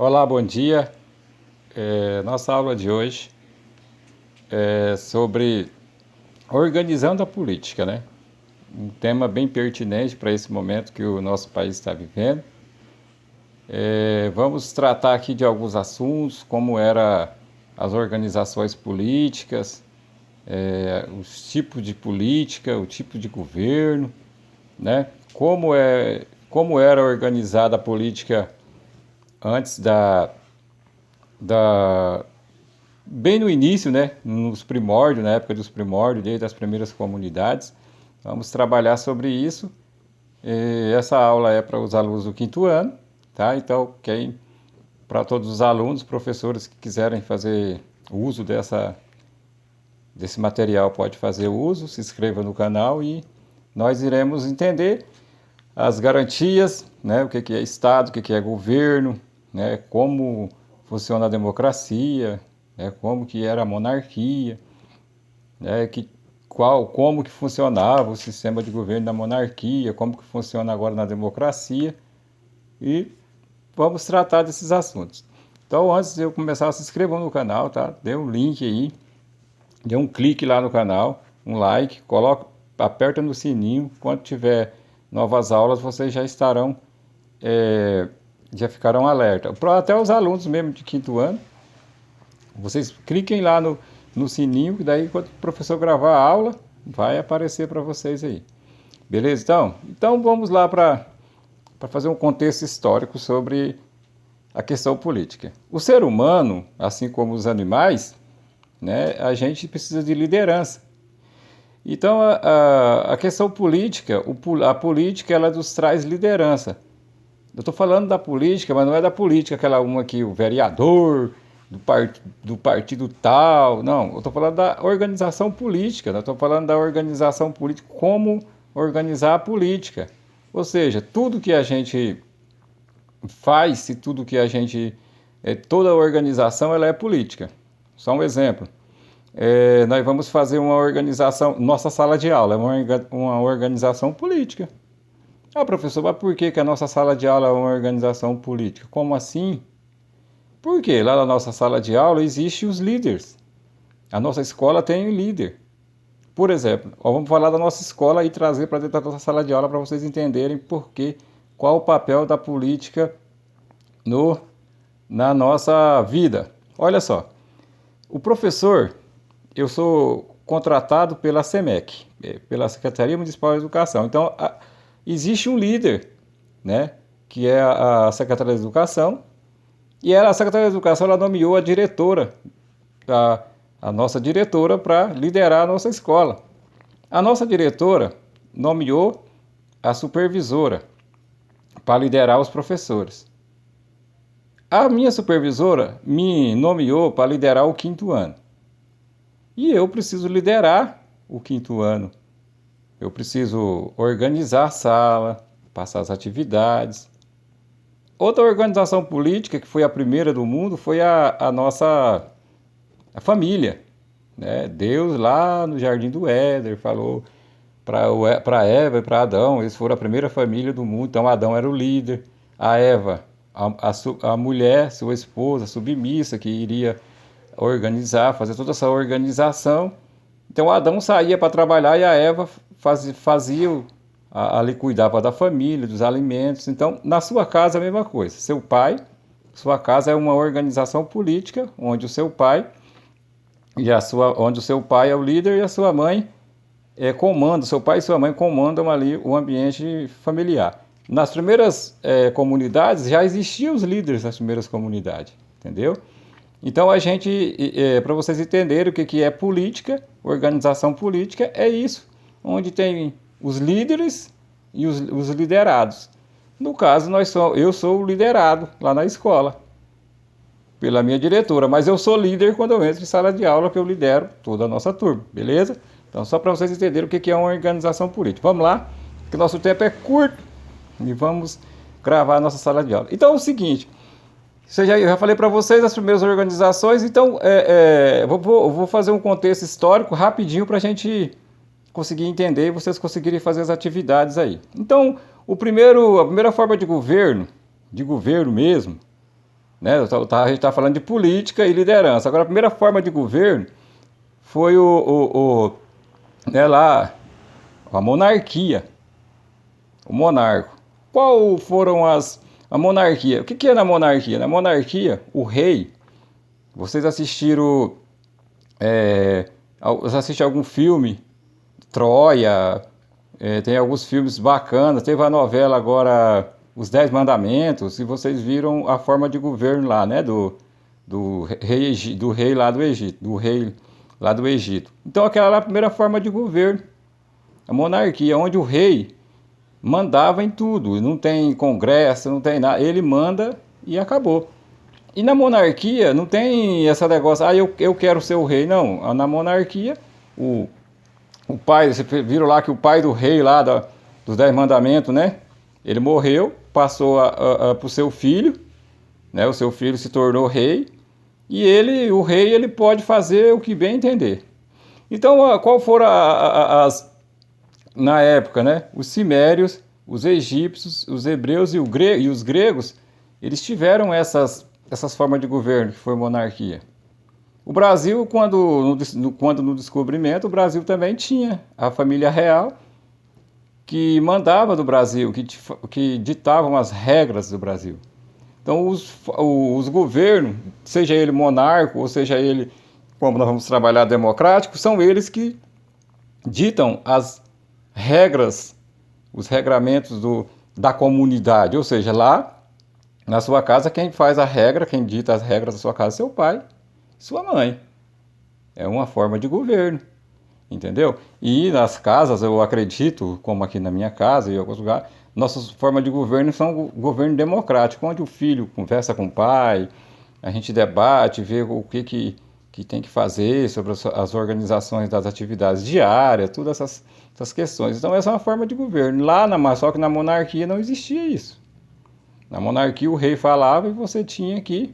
Olá, bom dia. Nossa aula de hoje é sobre organizando a política, né? Um tema bem pertinente para esse momento que o nosso país está vivendo. Vamos tratar aqui de alguns assuntos, como eram as organizações políticas, os tipos de política, o tipo de governo, né? Como era organizada a política antes da bem no início, né, nos primórdios, na época dos primórdios, desde as primeiras comunidades. Vamos trabalhar sobre isso. Essa aula é para os alunos do quinto ano, tá? Então, para todos os alunos, professores que quiserem fazer uso desse material, pode fazer uso, se inscreva no canal e nós iremos entender as garantias, né, o que é Estado, o que é governo, né, como funciona a democracia, né, como que era a monarquia, né, como que funcionava o sistema de governo da monarquia, como que funciona agora na democracia, e vamos tratar desses assuntos. Então, antes de eu começar, se inscrevam no canal, tá? Dê um link aí, dê um clique lá no canal, um like, aperta no sininho, quando tiver novas aulas, vocês já ficarão alerta. Até os alunos mesmo de quinto ano, vocês cliquem lá no sininho, que daí quando o professor gravar a aula, vai aparecer para vocês aí. Beleza, então? Então vamos lá para fazer um contexto histórico sobre a questão política. O ser humano, assim como os animais, né, a gente precisa de liderança. Então a questão política, a política ela nos traz liderança. Eu estou falando da política, mas não é da política aquela uma que o vereador do partido tal, não. Eu estou falando da organização política, eu estou falando da organização política, como organizar a política. Ou seja, tudo que a gente faz, se tudo que a gente... toda a organização ela é política. Só um exemplo. Nós vamos fazer uma organização, nossa sala de aula é uma organização política. Ah, professor, mas por que a nossa sala de aula é uma organização política? Como assim? Porque lá na nossa sala de aula existem os líderes. A nossa escola tem um líder. Por exemplo, vamos falar da nossa escola e trazer para dentro da nossa sala de aula para vocês entenderem qual o papel da política na nossa vida. Olha só, o professor, eu sou contratado pela SEMEC, pela Secretaria Municipal de Educação. Então, existe um líder, né, que é a Secretaria de Educação, e a Secretaria de Educação ela nomeou a diretora, a nossa diretora, para liderar a nossa escola. A nossa diretora nomeou a supervisora para liderar os professores. A minha supervisora me nomeou para liderar o quinto ano. E eu preciso liderar o quinto ano. Eu preciso organizar a sala, passar as atividades. Outra organização política, que foi a primeira do mundo, foi a nossa família. Né? Deus lá no Jardim do Éden falou para Eva e para Adão, eles foram a primeira família do mundo, então Adão era o líder, a Eva, a mulher, sua esposa, submissa, que iria organizar, fazer toda essa organização. Então Adão saía para trabalhar e a Eva fazia ali, cuidava da família, dos alimentos. Então, na sua casa a mesma coisa. Sua casa é uma organização política, onde o seu pai é o líder e a sua mãe comanda, seu pai e sua mãe comandam ali o ambiente familiar. Nas primeiras comunidades já existiam os líderes das primeiras comunidades, entendeu? Então para vocês entenderem o que é política, organização política, é isso, onde tem os líderes e os liderados. No caso, eu sou o liderado lá na escola, pela minha diretora, mas eu sou líder quando eu entro em sala de aula, que eu lidero toda a nossa turma, beleza? Então, só para vocês entenderem o que é uma organização política. Vamos lá, que nosso tempo é curto e vamos gravar a nossa sala de aula. Então, é o seguinte, eu já falei para vocês as primeiras organizações, então vou fazer um contexto histórico rapidinho para a gente conseguir entender e vocês conseguirem fazer as atividades aí. Então, a primeira forma de governo mesmo, né? A gente está falando de política e liderança. Agora, a primeira forma de governo foi né, lá, a monarquia, o monarca. Qual foram a monarquia? O que é na monarquia? Na monarquia, o rei, vocês assistiram, assistem algum filme, Troia, tem alguns filmes bacanas, teve a novela agora, Os Dez Mandamentos, e vocês viram a forma de governo lá, né, do rei lá do Egito, do rei lá do Egito. Então aquela era a primeira forma de governo, a monarquia, onde o rei mandava em tudo, não tem congresso, não tem nada, ele manda e acabou. E na monarquia não tem essa negócio, eu quero ser o rei, não. Na monarquia, o, o pai, você viram lá que o pai do rei lá dos Dez Mandamentos, né? Ele morreu, passou para o seu filho, né? O seu filho se tornou rei, e o rei, ele pode fazer o que bem entender. Então, qual foram na época, né? Os cimérios, os egípcios, os hebreus e os gregos, eles tiveram essas formas de governo, que foi monarquia. O Brasil, quando no descobrimento, o Brasil também tinha a família real que mandava do Brasil, que ditavam as regras do Brasil. Então, os governos, seja ele monarca, ou seja ele, como nós vamos trabalhar, democrático, são eles que ditam as regras, os regramentos da comunidade. Ou seja, lá na sua casa, quem faz a regra, quem dita as regras da sua casa é seu pai, sua mãe. É uma forma de governo, entendeu? E nas casas, eu acredito, como aqui na minha casa e em alguns lugares, nossas formas de governo são governo democrático, onde o filho conversa com o pai, a gente debate, vê o que tem que fazer sobre as organizações das atividades diárias, todas essas questões. Então essa é uma forma de governo. Só que na monarquia não existia isso. Na monarquia o rei falava e você tinha que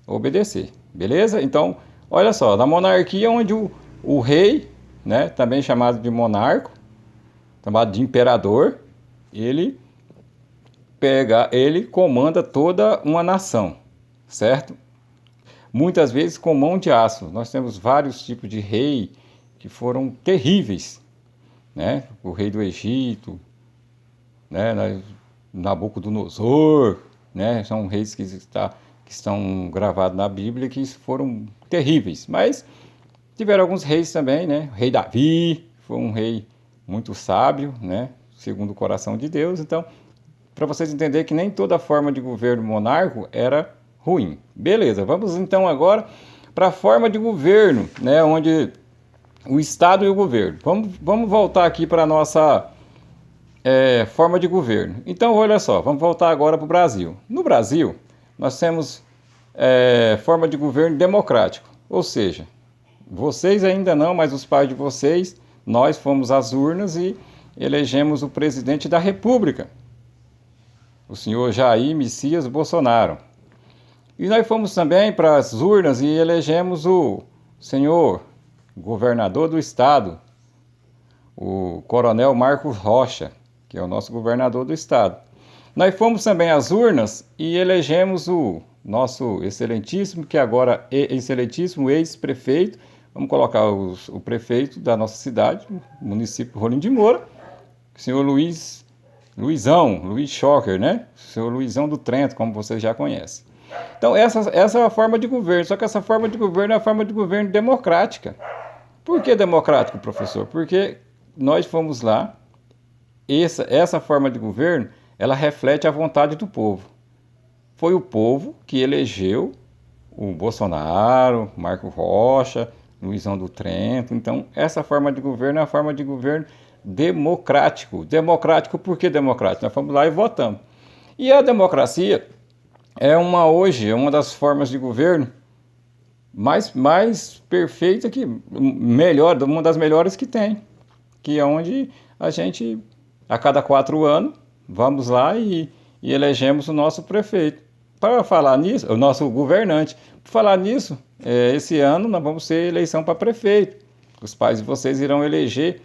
obedecer, beleza? Então, olha só, na monarquia onde o rei, né, também chamado de monarca, chamado de imperador, ele comanda toda uma nação, certo? Muitas vezes com mão de aço. Nós temos vários tipos de rei que foram terríveis, né? O rei do Egito, né? Nabucodonosor, né? São reis que estão gravados na Bíblia que foram terríveis, mas tiveram alguns reis também, né? O rei Davi foi um rei muito sábio, né? Segundo o coração de Deus. Então, para vocês entenderem que nem toda forma de governo monárquico era ruim. Beleza, vamos então agora para a forma de governo, né? Onde o Estado e o governo. Vamos voltar aqui para a nossa forma de governo. Então, olha só, vamos voltar agora para o Brasil. No Brasil, nós temos forma de governo democrático, ou seja, vocês ainda não, mas os pais de vocês, nós fomos às urnas e elegemos o presidente da República, o senhor Jair Messias Bolsonaro. E nós fomos também para as urnas e elegemos o senhor governador do estado, o coronel Marcos Rocha, que é o nosso governador do estado. Nós fomos também às urnas e elegemos o nosso excelentíssimo, que agora é excelentíssimo ex-prefeito, vamos colocar o prefeito da nossa cidade, município Rolim de Moura, o senhor Luiz Schocker, né? O senhor Luizão do Trento, como vocês já conhecem. Então, essa é a forma de governo, só que essa forma de governo é a forma de governo democrática. Por que democrático, professor? Porque nós fomos lá, essa forma de governo, ela reflete a vontade do povo. Foi o povo que elegeu o Bolsonaro, Marco Rocha, Luizão do Trento. Então, essa forma de governo é a forma de governo democrático. Democrático, por que democrático? Nós fomos lá e votamos. E a democracia hoje é uma das formas de governo mais perfeita, uma das melhores que tem, que é onde a gente, a cada 4 anos, vamos lá e elegemos o nosso prefeito. Para falar nisso, o nosso governante. Para falar nisso, esse ano nós vamos ter eleição para prefeito. Os pais de vocês irão eleger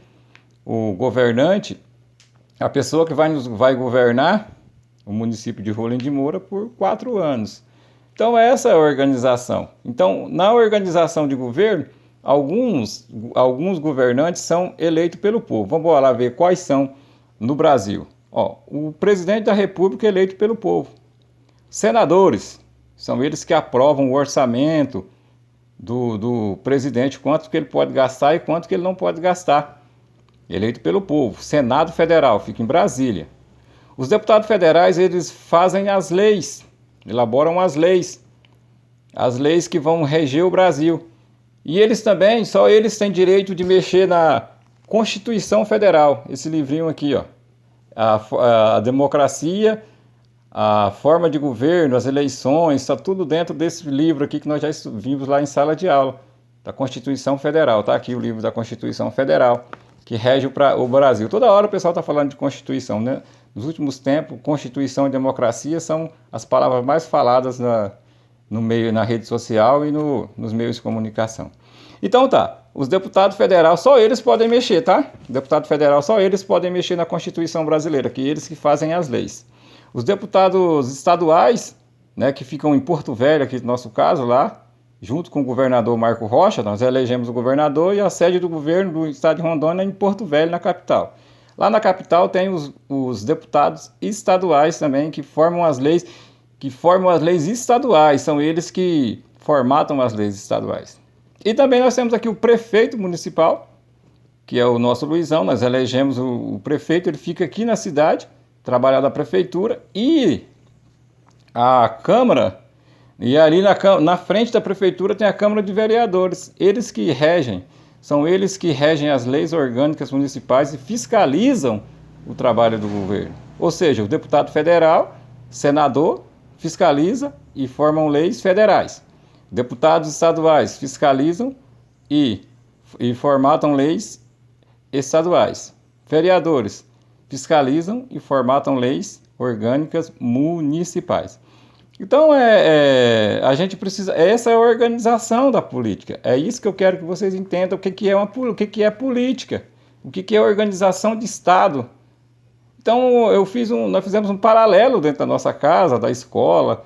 o governante, a pessoa que vai governar o município de Rolim de Moura por 4 anos. Então essa é a organização. Então na organização de governo, alguns governantes são eleitos pelo povo. Vamos lá ver quais são no Brasil. Ó, o presidente da República é eleito pelo povo. Senadores, são eles que aprovam o orçamento do presidente, quanto que ele pode gastar e quanto que ele não pode gastar. Eleito pelo povo. Senado Federal, fica em Brasília. Os deputados federais, eles fazem as leis, elaboram as leis que vão reger o Brasil. E eles também, só eles têm direito de mexer na Constituição Federal. Esse livrinho aqui, ó. A democracia, a forma de governo, as eleições, está tudo dentro desse livro aqui que nós já vimos lá em sala de aula, da Constituição Federal. Tá aqui o livro da Constituição Federal, que rege o Brasil. Toda hora o pessoal está falando de Constituição, né? Nos últimos tempos, Constituição e democracia são as palavras mais faladas no meio, na rede social e nos meios de comunicação. Então tá, os deputados federais, só eles podem mexer, tá? Deputado federal, só eles podem mexer na Constituição brasileira, que eles que fazem as leis. Os deputados estaduais, né, que ficam em Porto Velho, aqui no nosso caso, lá, junto com o governador Marco Rocha, nós elegemos o governador e a sede do governo do estado de Rondônia é em Porto Velho, na capital. Lá na capital tem os deputados estaduais também, que formam as leis estaduais, são eles que formatam as leis estaduais. E também nós temos aqui o prefeito municipal, que é o nosso Luizão, nós elegemos o prefeito, ele fica aqui na cidade, trabalha da prefeitura, e a Câmara, e ali na frente da prefeitura tem a Câmara de Vereadores, eles que regem, são eles que regem as leis orgânicas municipais e fiscalizam o trabalho do governo. Ou seja, o deputado federal, senador, fiscaliza e formam leis federais. Deputados estaduais fiscalizam e formatam leis estaduais. Vereadores fiscalizam e formatam leis orgânicas municipais. Então, a gente precisa... Essa é a organização da política. É isso que eu quero que vocês entendam, o que é política, o que é organização de Estado. Então, nós fizemos um paralelo dentro da nossa casa, da escola,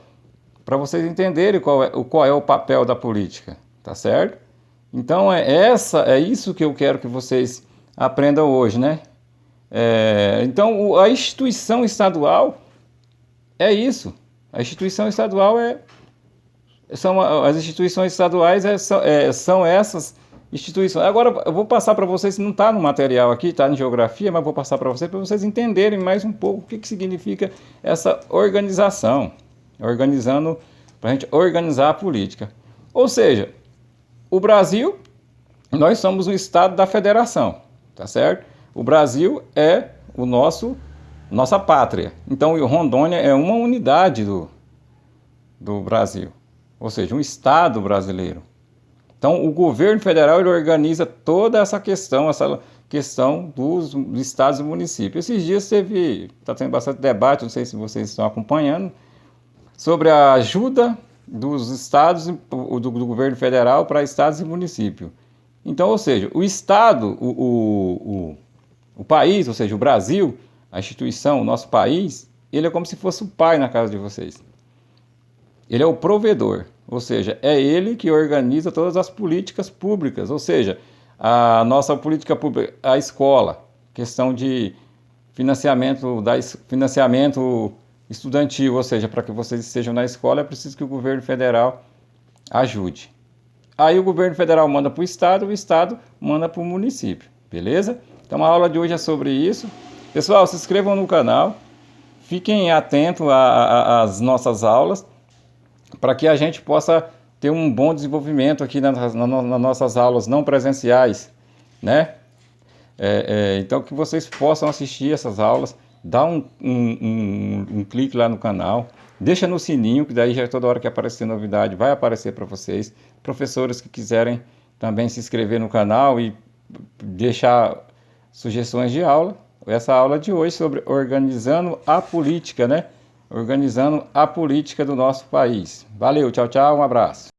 para vocês entenderem qual é o papel da política, tá certo? Então, é isso que eu quero que vocês aprendam hoje, né? Então, a instituição estadual é isso. A instituição estadual as instituições estaduais são essas instituições. Agora, eu vou passar para vocês, não está no material aqui, está em geografia, mas vou passar para vocês entenderem mais um pouco o que significa essa organização. Para a gente organizar a política. Ou seja, o Brasil, nós somos o estado da federação, tá certo? O Brasil é nossa pátria. Então, Rondônia é uma unidade do Brasil, ou seja, um estado brasileiro. Então, o governo federal ele organiza toda essa questão dos estados e municípios. Esses dias está tendo bastante debate, não sei se vocês estão acompanhando, sobre a ajuda dos estados, do governo federal para estados e municípios. Então, ou seja, o estado, o país, ou seja, o Brasil, a instituição, o nosso país, ele é como se fosse o pai na casa de vocês. Ele é o provedor, ou seja, é ele que organiza todas as políticas públicas, ou seja, a nossa política pública, a escola, questão de financiamento estudantil, ou seja, para que vocês estejam na escola é preciso que o governo federal ajude. Aí o governo federal manda para o estado manda para o município, beleza? Então a aula de hoje é sobre isso. Pessoal, se inscrevam no canal, fiquem atentos às nossas aulas, para que a gente possa ter um bom desenvolvimento aqui nas nossas aulas não presenciais, né? Então que vocês possam assistir essas aulas, dá um clique lá no canal, deixa no sininho, que daí já toda hora que aparecer novidade vai aparecer para vocês. Professores que quiserem também se inscrever no canal e deixar sugestões de aula. Essa aula de hoje sobre organizando a política, né? Organizando a política do nosso país. Valeu, tchau, tchau, um abraço.